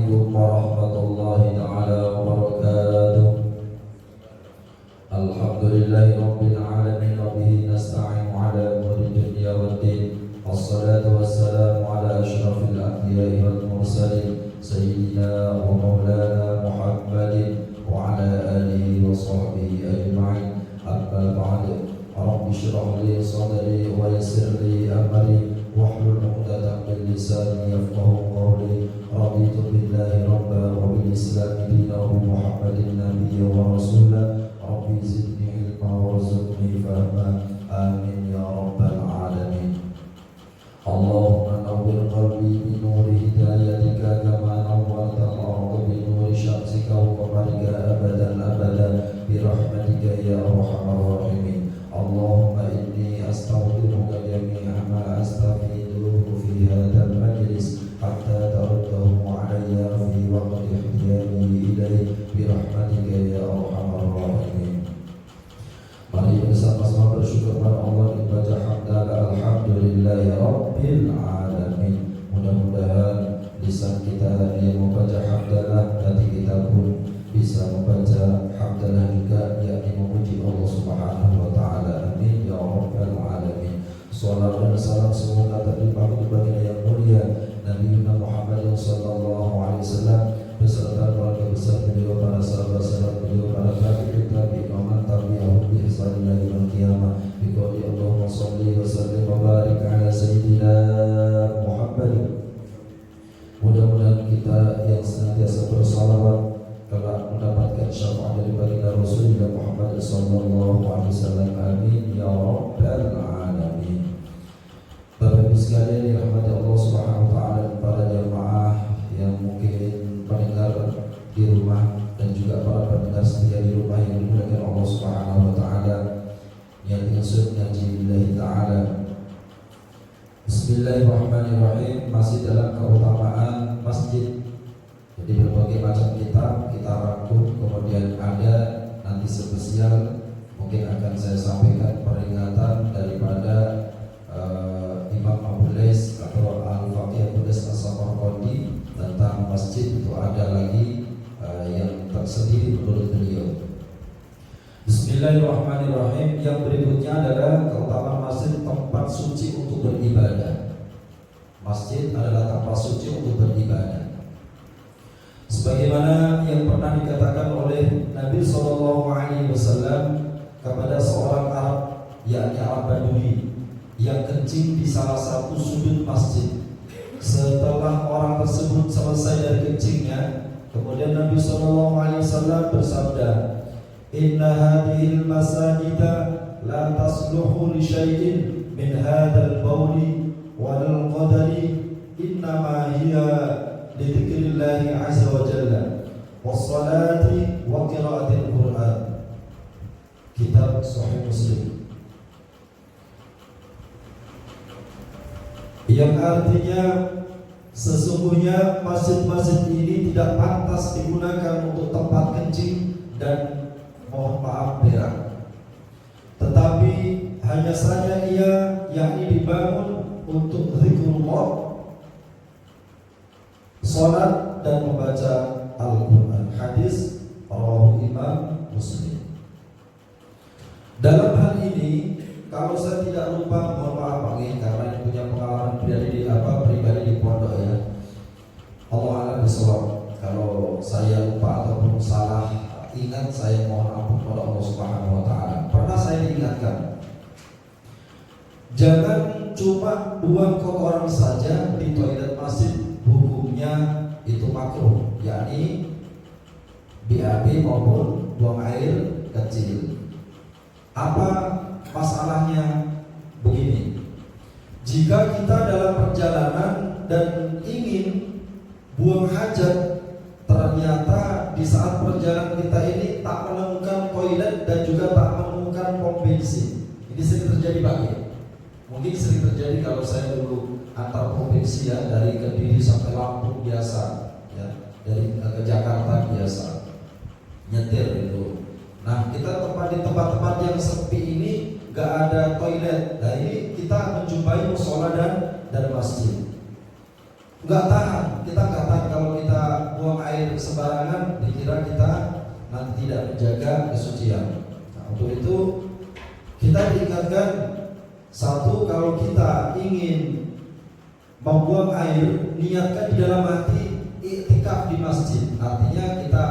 Assalamualaikum warahmatullahi ta'ala wabarakatuh. Alhamdulillahi rabbil alamin wa bihi nasta'inu ala umuri dunya waddin. Wassalatu wassalamu ala asyrafil anbiya'i wal mursalin sayyidina wa maulana Muhammadin wa ala alihi wa sahbihi ajma'in. Amma ba'du. Rabbi shrah li sadri wa yassir li amri wahlul 'uqdatam min lisani yafqahu qawli. Raditu billahi rabban wa bil islami dinan wa Muhammadin nabiyyan wa rasulan. Rabbi zidni ilma warzuqni fahma. Amin ya rabbal alamin. Allahumma nawwir qalbi bi nuri hidayatika kama nawwarta al-ardha bi nuri syamsika wa qamarika abadan bi rahmatika ya arhamar rahimin. Allahumma inni astaghfiruka jami'a ma astaghfiruhu fi hadzal majlis hatta taruddahu alayya fi waqti ihtiyaji ilayhi bi rahmatika ya arhamar rahimin. Mari bersama-sama bersyukur kepada Allah dan baca hamdalah alhamdulillahi rabbil alamin. Mudah-mudahan lisan kita yang membaca hamdalah, hati kita pun bisa membaca hamdalah juga, yakni memuji Allah Subhanahu wa taala. Amin ya rabbal alamin. Shalawat dan salam semoga terlimpah kepada yang mulia Nabi Muhammad sallallahu alaihi wasallam beserta keluarga besar beliau, para sahabat-sahabat beliau, para tabi'in tabi'in wa man tabi'ahum bi ihsan ila yaumil qiyamah. Bi qouli Allahumma shalli wa sallim wa barik ala sayyidina Muhammad. Mudah-mudahan kita yang senantiasa bersalawat kelak mendapatkan syafaat dari baginda Rasulullah Muhammad sallallahu alaihi wasallam. Amin ya rabbal alamin. Bapak Ibu sekalian dirahmati Allah Subhanahu wa taala, para jamaah yang mungkin pendengar di rumah dan juga para pendengar setia di rumah yang dimuliakan Allah Subhanahu wa taala, yang dimaksud ngaji lillahi taala. Bismillahirrahmanirrahim. Masih dalam keutamaan masjid. Jadi berbagai macam kitab kita rangkum, kemudian ada nanti spesial mungkin akan saya sampaikan peringatan daripada Imam Abu Lais atau Al-Faqih Abu Lais As-Samarqandi tentang masjid. Itu ada lagi yang tersendiri menurut beliau. Bismillahirrahmanirrahim. Yang berikutnya adalah keutamaan masjid, tempat suci untuk beribadah. Masjid adalah tempat suci untuk beribadah. Sebagaimana yang pernah dikatakan oleh Nabi SAW kepada seorang Arab, yakni Arab Badui, yang kencing di salah satu sudut masjid. Setelah orang tersebut selesai dari kencingnya, kemudian Nabi SAW bersabda, Inna hadhil masajida la tasluhu li syai'in min hadzal bauli wal qadari, innama hiya li dzikrillahi azza wa jalla was salati wa qiraatil Qur'an. Kitab Sahih Muslim. Yang artinya sesungguhnya masjid-masjid ini tidak pantas digunakan untuk tempat kencing dan mohon maaf berak, tetapi hanya saja ia yakni dibangun untuk zikrullah, salat dan membaca Al-Quran. Hadis rawahu Imam Muslim. Dalam hal ini, kalau saya tidak lupa, mohon maaf Pak, karena ini punya pengalaman pribadi di pondok ya. Allah a'lam bishawab. Kalau saya lupa ataupun salah ingat, saya mohon ampun kepada Allah Subhanahu wa taala. Pernah saya diingatkan, jangan cuma buang kotoran saja di toilet masjid, hukumnya itu makruh, yakni BAB maupun buang air kecil. Apa masalahnya? Begini, jika kita dalam perjalanan dan ingin buang hajat, ternyata di saat perjalanan kita ini tak menemukan toilet dan juga tak menemukan pom bensin. Ini sering terjadi Pak. Mungkin sering terjadi kalau saya dulu antar provinsi ya, dari Kediri sampai Lampung biasa ya, dari ke Jakarta biasa nyetir itu. Nah, kita di tempat-tempat yang sepi ini gak ada toilet. Nah, ini kita menjumpai musola dan masjid. Gak tahan, kita gak tahan kalau kita buang air sembarangan dikira kita nanti tidak menjaga kesucian. Nah, untuk itu kita diingatkan, satu, kalau kita ingin membuang air, niatkan di dalam hati iktikaf di masjid. Artinya kita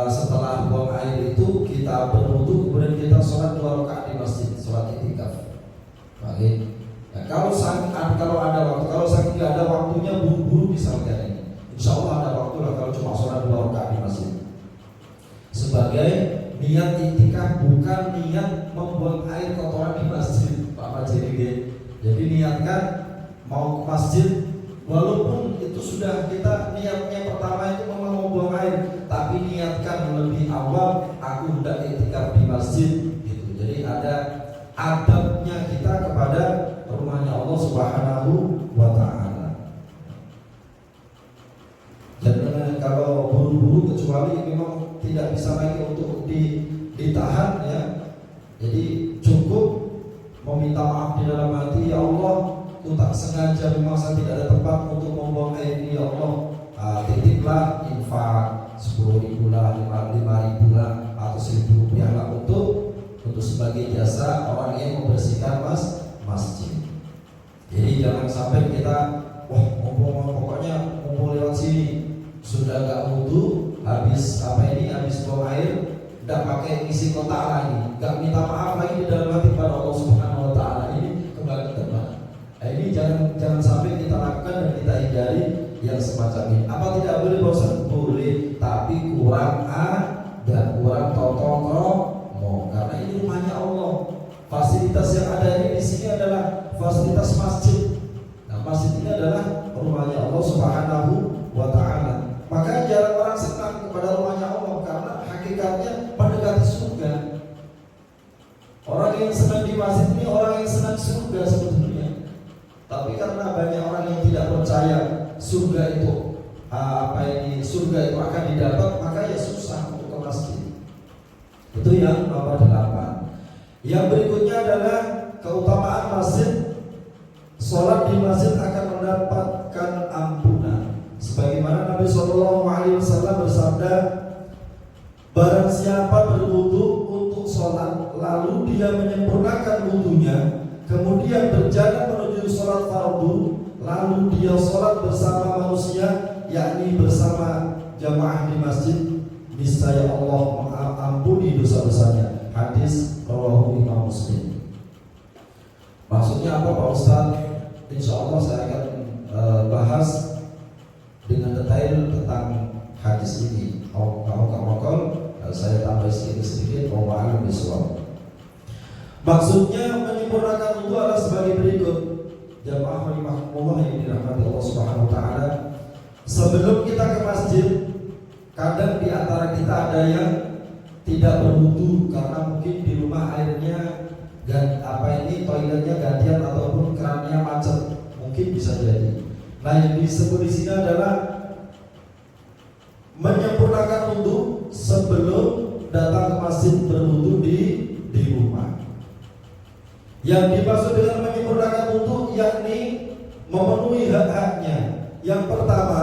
setelah buang air itu kita berwudu, kemudian kita sholat 2 rakaat di masjid, sholat iktikaf. Baik. Nah, kalau ada waktu, kalau saking nggak ada waktunya, buru-buru misalkan ini, insya Allah ada waktu lah kalau cuma sholat 2 rakaat di masjid. Sebagai niat iktikaf, bukan niat membuang air kotoran di masjid, Pak Majiri. Jadi niatkan mau ke masjid, walaupun itu sudah kita niatnya pertama itu memang mau buang air, tapi niatkan lebih awal aku hendak iktikaf di masjid gitu. Jadi ada adabnya kita kepada rumahnya Allah Subhanahu wa ta'ala. Dan kalau buru-buru, kecuali memang tidak bisa lagi untuk ditahan ya, jadi cukup meminta maaf di dalam hati, ya Allah, aku tak sengaja, memang saya tidak ada tempat untuk membuang air ini, ya Allah, titiplah infak 10.000 lah, 5.000 lah, atau 1.000 rupiah lah untuk sebagai jasa orang yang membersihkan masjid. Jadi jangan sampai kita pokoknya mau lewat sini sudah gak wudu, habis buang air, tidak pakai isi kotak lagi, gak minta maaf lagi di dalam hati pada Allah Subhanahu wa ta'ala, ini kembali terbang. Ini jangan sampai kita lakukan dan kita hindari yang semacam ini. Apa tidak boleh bosan? Boleh, tapi kurang dan kurang totokromo, karena ini rumahnya Allah. Fasilitas yang ada ini di sini adalah fasilitas masjid. Nah, masjid ini adalah rumahnya Allah Subhanahu wa ta'ala. Maka jarang orang senang kepada rumahnya Allah, karena hakikatnya mendekati surga. Orang yang senang di masjid ini orang yang senang surga sebetulnya. Tapi karena banyak orang yang tidak percaya surga itu surga itu akan didapat, maka ya susah untuk ke masjid. Itu yang nomor 8. Yang berikutnya adalah keutamaan masjid. Sholat di masjid akan mendapatkan ampunan. Sebagaimana Nabi SAW bersabda, barang siapa berwudu untuk sholat, lalu dia menyempurnakan wudunya, kemudian berjalan menuju sholat fardu, lalu dia sholat bersama manusia, yakni bersama jamaah di masjid, niscaya Allah mengampuni dosa-dosanya. Hadis rawahu Imam Muslim. Maksudnya apa Pak Ustaz? Insya Allah saya akan bahas dengan detail tentang hadis ini. Kalau saya tambah sedikit wawalan visual. Maksudnya menyempurnakan wudu adalah sebagai berikut. Jamaah rahimahumullah yang dirahmati Allah Subhanahu wa ta'ala. Sebelum kita ke masjid, kadang di antara kita ada yang tidak berwudu karena mungkin di rumah airnya toiletnya gantian ataupun kerannya macet, mungkin bisa jadi. Nah, yang disebut di sini adalah menyempurnakan wudu sebelum datang ke masjid, berwudu di rumah. Yang dimaksud dengan menyempurnakan wudu yakni memenuhi hak-haknya. Yang pertama,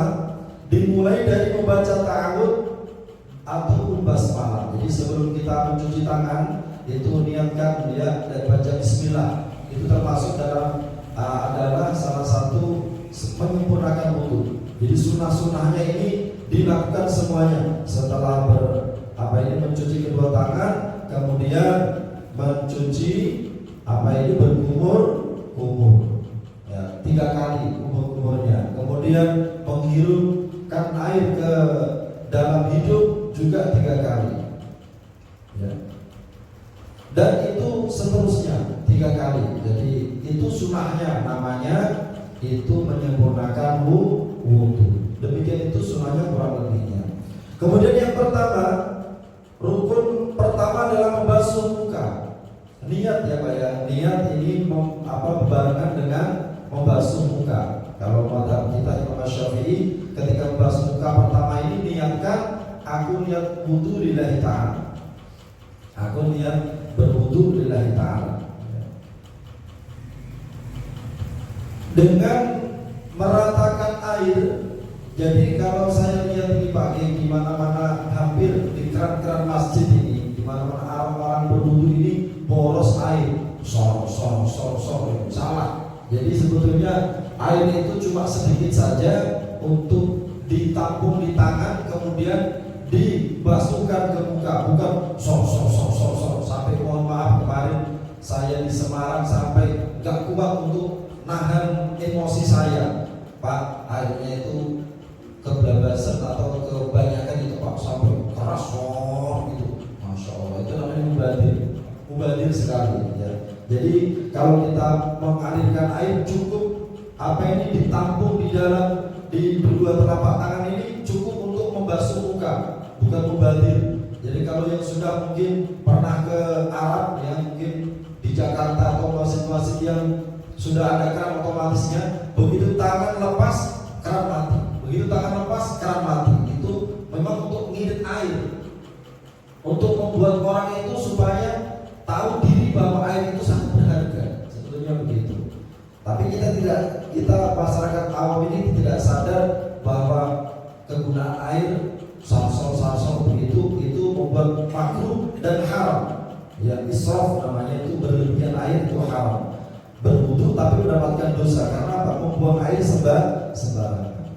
dimulai dari membaca ta'awud atau basmalah. Jadi sebelum kita mencuci tangan itu niatkan ya dan baca bismillah. Itu termasuk adalah salah satu menyempurnakan wudu. Jadi sunnah-sunnahnya ini dilakukan semuanya setelah mencuci kedua tangan, kemudian mencuci berkumur ya, 3 kali kumur-kumurnya, kemudian menghirupkan air ke dalam hidung juga 3 kali ya. Dan itu seterusnya 3 kali. Jadi itu sunnahnya, namanya itu menyempurnakan wudu. Demikian itu sunnahnya kurang lebihnya. Kemudian yang pertama, rukun pertama adalah membasuh muka. Niat ya Pak ya, niat ini berbarengan dengan membasuh muka. Kalau mazhab kita Imam Syafi'i, ketika membasuh muka pertama ini niatkan, aku niat wudu lillahi ta'ala. Aku niat berwudu lillahi ta'ala. Dengan meratakan air Jadi kalau saya lihat ini Pak, di mana-mana hampir di keran-keran masjid ini, di mana-mana orang-orang berwudu ini boros air, sor, salah. Jadi sebetulnya air itu cuma sedikit saja untuk ditampung di tangan, kemudian dibasuhkan ke muka, bukan sor sampai, mohon maaf, kemarin saya di Semarang sampai gak kuat untuk nahan emosi saya, Pak. Airnya itu kebablasan atau kebanyakan itu Pak, sampai keras gitu. Masya Allah, itu namanya mubadir sekali ya. Jadi kalau kita mengalirkan air, cukup apa ini ditampung di dua telapak tangan ini cukup untuk membasuh muka, bukan mubadir. Jadi kalau yang sudah mungkin pernah ke Arab ya, mungkin di Jakarta atau masjid-masjid yang sudah ada keran otomatisnya, begitu tangan lepas keran mati. Begitu tangan lepas keran mati. Itu memang untuk ngirit air, untuk membuat orang itu supaya tahu diri bahwa air itu sangat berharga. Sebetulnya begitu. Tapi kita masyarakat awam ini tidak sadar bahwa kegunaan air sal-sal begitu itu membuat makruh dan haram. Ya, israf namanya, itu berlebihan air itu haram. Berwudu tapi mendapatkan dosa karena apa? Membuang air sembarangan.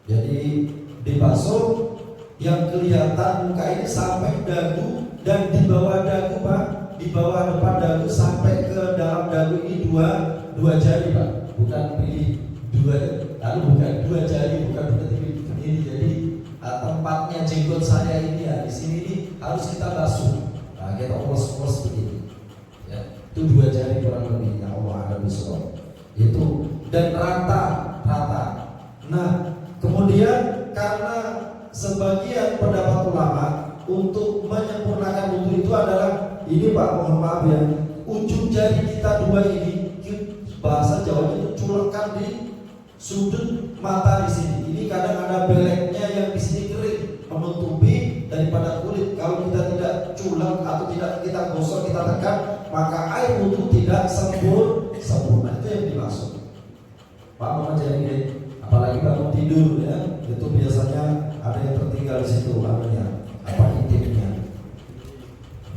Jadi dibasuh yang kelihatan muka ini sampai dagu, dan di bawah dagu Pak, di bawah depan dagu sampai ke dalam dagu ini dua jari Pak, bukan pilih bukan dua jari, bukan begini. Jadi tempatnya jenggot saya ini ya di sini ini harus kita basuh. Nah, kita ulas begini. Ya, itu dua jari kurang lebih. Ya Allah, ada besok. Itu dan rata. Nah, kemudian karena sebagian pendapat ulama untuk menyempurnakan wudu itu adalah ini Pak, mohon maaf ya, ujung jari kita dua ini, bahasa Jawa itu culekkan di sudut mata di sini. Ini kadang ada beleknya yang di sini kering, menutupi daripada kulit. Kalau kita tidak culek atau tidak kita gosok, kita tekan, maka air wudu tidak sempurna. Itu yang dimaksud Pak. Mohon jadi, apalagi bangun tidur ya, itu biasanya ada yang tertinggal di situ intimnya.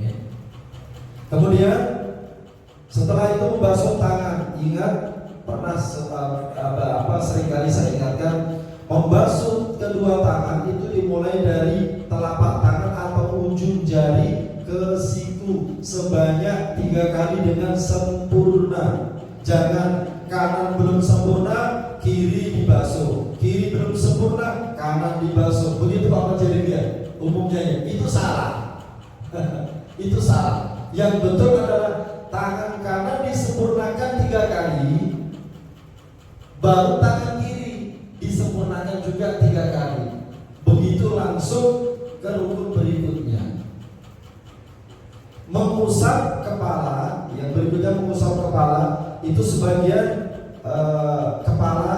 Ya. Kemudian setelah itu membasuh tangan, ingat pernah seringkali saya ingatkan, membasuh kedua tangan itu dimulai dari telapak tangan atau ujung jari ke siku sebanyak 3 kali dengan sempurna. Jangan kanan belum sempurna, kiri dibasuh, kiri belum sempurna, kanan dibasuh. Begitu Pak Majeria umumnya, itu salah. Itu salah. Yang betul adalah tangan kanan disempurnakan 3 kali, baru tangan kiri disempurnakan juga 3 kali. Begitu langsung ke rukun berikutnya. Mengusap kepala, yang berikutnya mengusap kepala, itu sebagian kepala,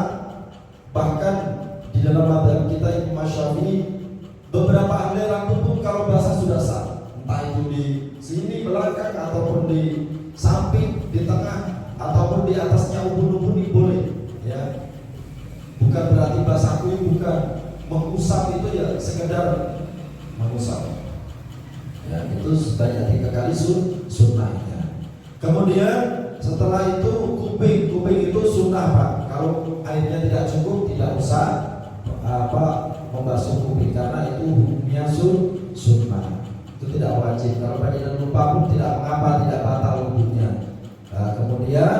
bahkan di dalam mazhab kita Imam Syafi'i, beberapa ahli rambut pun kalau basah sudah sah, entah itu di sini belakang ataupun di samping, di tengah ataupun di atasnya ubun-ubun boleh ya. Bukan berarti basah kuy, bukan. Mengusap itu ya sekedar mengusap ya, itu sebanyak 3 kali sunnahnya. Kemudian setelah itu kuping itu sunnah Pak. Kalau airnya tidak cukup, tidak usah membasuh kuping karena itu hukumnya sunnah. Itu tidak wajib. Kalau badan lupa pun tidak mengapa, tidak batal wudunya. Nah, kemudian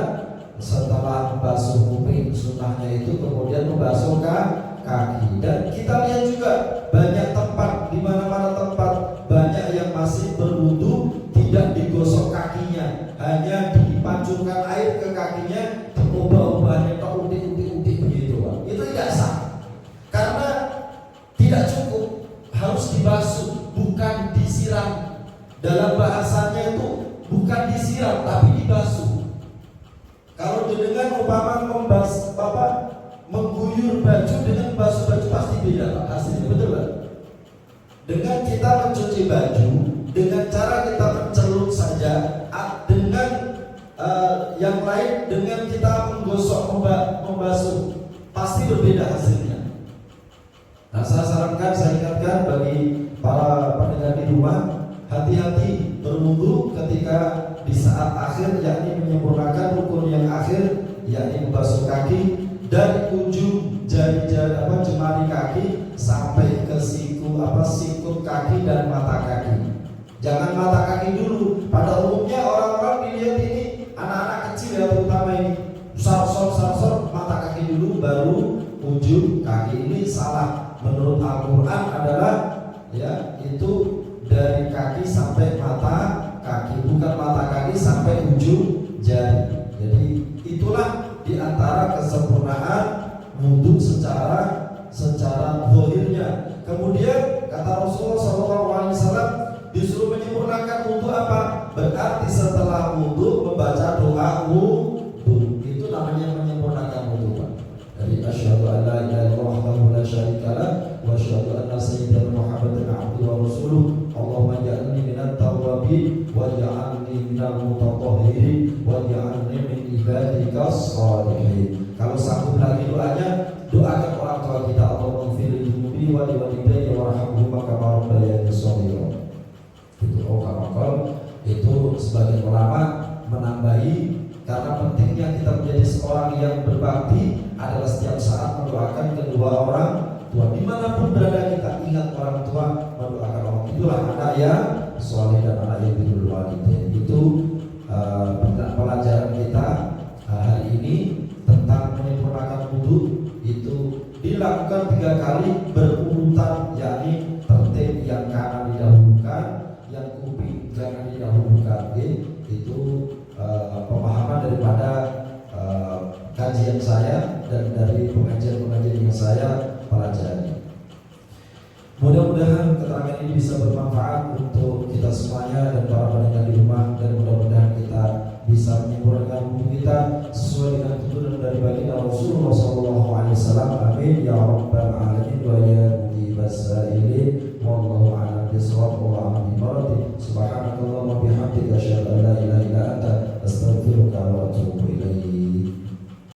setelah membasuh kuping, sunnahnya itu kemudian membasuh kaki. Dan kita lihat juga banyak tempat, di mana-mana tempat banyak yang masih berwudu tidak digosok kakinya, hanya dipancurkan air ke kakinya, ubah-ubahnya ke utik begitu Pak. Itu tidak sah karena tidak cukup, harus dibasuh, bukan disiram. Dalam bahasanya itu bukan disiram tapi dibasuh. Kalau dengan umpama mengguyur baju dengan basuh baju pasti beda Pak, hasilnya, betul Pak? Dengan kita mencuci baju, dengan cara kita mencelup saja, dengan yang lain dengan kita menggosok, membasuh, pasti berbeda hasilnya. Nah, saya sarankan, saya ingatkan bagi para pendengar di rumah, hati-hati berwudu ketika di saat akhir, yakni menyempurnakan rukun yang akhir, yakni membasuh kaki dari ujung jemari kaki sampai ke sikut kaki dan mata kaki. Jangan mata kaki dulu. Pada umumnya orang-orang dilihat ini anak-anak kecil ya, terutama ini sarsor mata kaki dulu baru ujung kaki. Ini salah. Menurut Al-Quran adalah ya itu dari kaki sampai mata kaki, bukan mata kaki sampai ujung jari. Jadi itulah diantara kesempurnaan wudhu secara zahirnya. Kemudian kata Rasulullah SAW disuruh menyempurnakan wudhu apa? Berarti setelah wudhu membaca doa wudhu, itu namanya menyempurnakan wudhu. Dari asyhadu an la ilaha illallah wahdahu la syarika lah wa asyhadu anna sayyidina Muhammadan abduhu wa rasuluh. Allahumma ja'alni minat tawwabin wa ja'alni minal mutatahhirin wa ja'alni min ibadikas shalihin. Kalau sanggup lagi doanya, doakan orang tua kita, Allahumma ighfir li dhunubi wa li walidayya warhamhuma kama rabbayani shaghira. Itu itu sebagian ulama menambahi, karena pentingnya kita menjadi seorang yang berbakti adalah setiap saat mendoakan kedua orang tua. Dimanapun berada kita ingat orang tua, mendoakan orang. Itulah anak yang soleh dan anak yang birrul walidain. Itu pelajaran kita hari ini tentang menyempurnakan wudhu. Itu dilakukan 3 kali berurutan, yakni tertib, yang kanan didahulukan, yang kuping jangan didahulukan. Itu pemahaman daripada kajian saya dan dari pengajian-pengajian yang saya pelajari. Mudah-mudahan keterangan ini bisa bermanfaat untuk kita semuanya dan para pendengar di rumah, dan mudah-mudahan kita bisa menyempurnakan wudhu kita sesuai dengan tuntunan dari baginda Rasulullah SAW. Amin ya rabbal alamin wa ya mujibas sa'ilin. Wallahu a'lam bishawab. Wallahu a'lam bishawab. Subhanakallahumma bihamdika